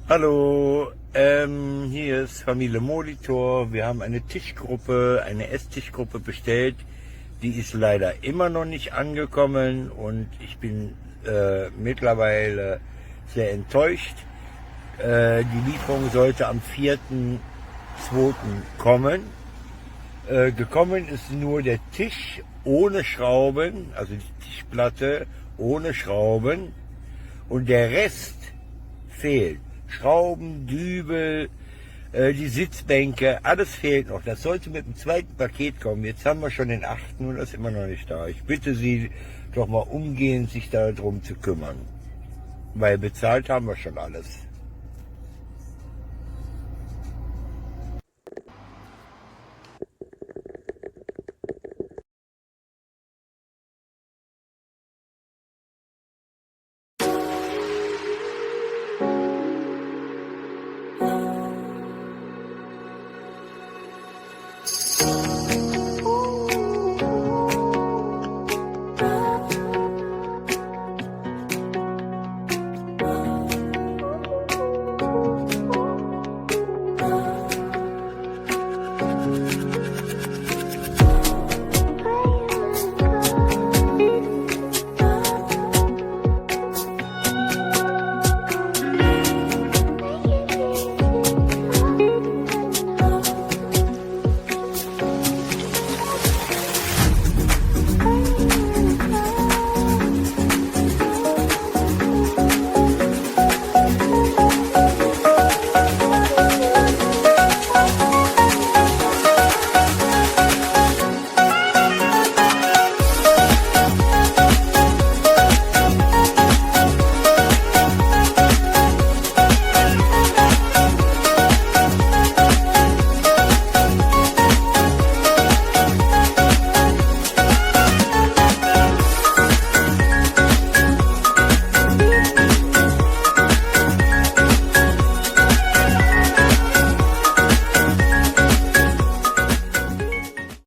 Hallo, hier ist Familie Molitor. Wir haben eine Tischgruppe, eine Esstischgruppe bestellt. Die ist leider immer noch nicht angekommen und ich bin mittlerweile sehr enttäuscht. Die Lieferung sollte am 4.2. kommen. Gekommen ist nur der Tisch ohne Schrauben, also die Tischplatte ohne Schrauben, und der Rest fehlt. Schrauben, Dübel, die Sitzbänke, alles fehlt noch. Das sollte mit dem zweiten Paket kommen. Jetzt haben wir schon den 8. und das ist immer noch nicht da. Ich bitte Sie doch mal umgehend, sich darum zu kümmern. Weil bezahlt haben wir schon alles.